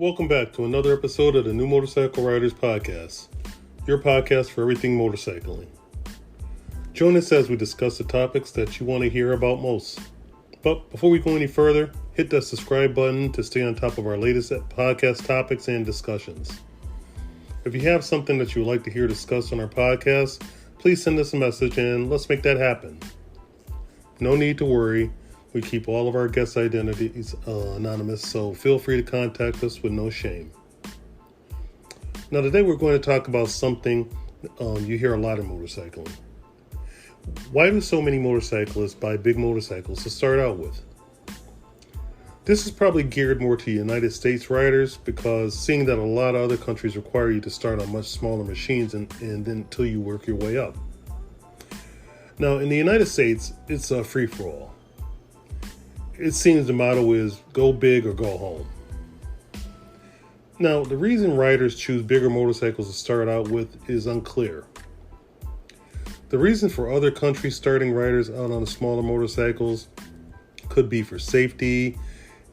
Welcome back to another episode of the New Motorcycle Riders Podcast, your podcast for everything motorcycling. Join us as we discuss the topics that you want to hear about most. But before we go any further, hit that subscribe button to stay on top of our latest podcast topics and discussions. If you have something that you would like to hear discussed on our podcast, please send us a message and let's make that happen. No need to worry. We keep all of our guest identities anonymous, so feel free to contact us with no shame. Now today we're going to talk about something you hear a lot in motorcycling. Why do so many motorcyclists buy big motorcycles to start out with? This is probably geared more to United States riders because seeing that a lot of other countries require you to start on much smaller machines and then until you work your way up. Now in the United States, it's a free-for-all. It seems the motto is go big or go home. Now, the reason riders choose bigger motorcycles to start out with is unclear. The reason for other countries starting riders out on the smaller motorcycles could be for safety,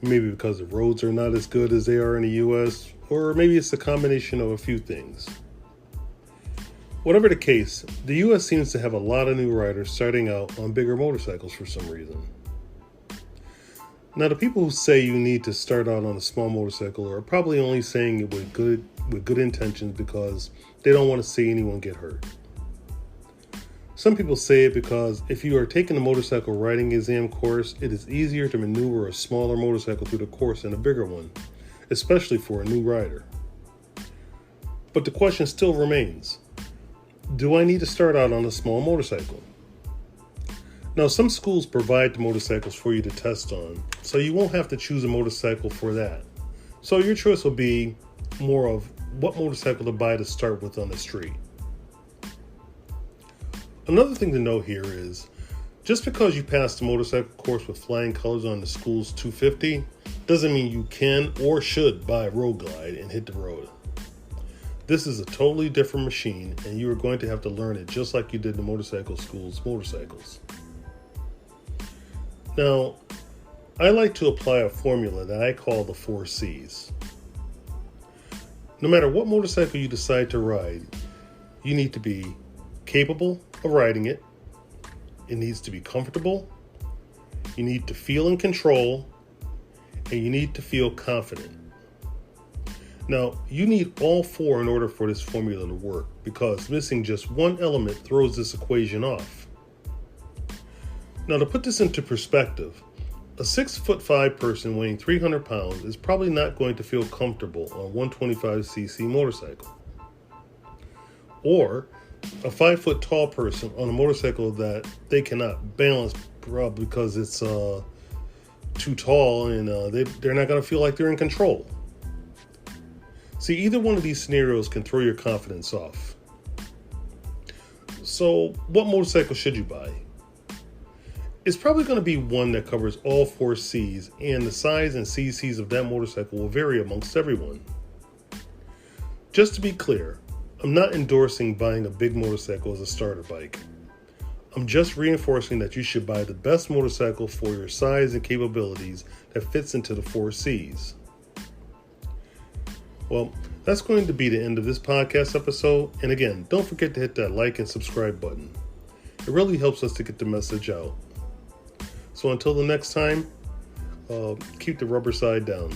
maybe because the roads are not as good as they are in the US, or maybe it's a combination of a few things. Whatever the case, the US seems to have a lot of new riders starting out on bigger motorcycles for some reason. Now, the people who say you need to start out on a small motorcycle are probably only saying it with good intentions because they don't want to see anyone get hurt. Some people say it because if you are taking a motorcycle riding exam course, it is easier to maneuver a smaller motorcycle through the course than a bigger one, especially for a new rider. But the question still remains, do I need to start out on a small motorcycle? Now, some schools provide the motorcycles for you to test on, so you won't have to choose a motorcycle for that. So your choice will be more of what motorcycle to buy to start with on the street. Another thing to note here is, just because you passed the motorcycle course with flying colors on the school's 250, doesn't mean you can or should buy a Road Glide and hit the road. This is a totally different machine, and you are going to have to learn it just like you did the motorcycle school's motorcycles. Now, I like to apply a formula that I call the 4 C's. No matter what motorcycle you decide to ride, you need to be capable of riding it. It needs to be comfortable. You need to feel in control. And you need to feel confident. Now, you need all 4 in order for this formula to work because missing just one element throws this equation off. Now, to put this into perspective, a 6'5" person weighing 300 pounds is probably not going to feel comfortable on a 125cc motorcycle. Or a 5' tall person on a motorcycle that they cannot balance probably because it's too tall and they're not going to feel like they're in control. See, either one of these scenarios can throw your confidence off. So, what motorcycle should you buy? It's probably going to be one that covers all 4 C's, and the size and CCs of that motorcycle will vary amongst everyone. Just to be clear, I'm not endorsing buying a big motorcycle as a starter bike. I'm just reinforcing that you should buy the best motorcycle for your size and capabilities that fits into the 4 C's. Well, that's going to be the end of this podcast episode, and again, don't forget to hit that like and subscribe button. It really helps us to get the message out. So until the next time, keep the rubber side down.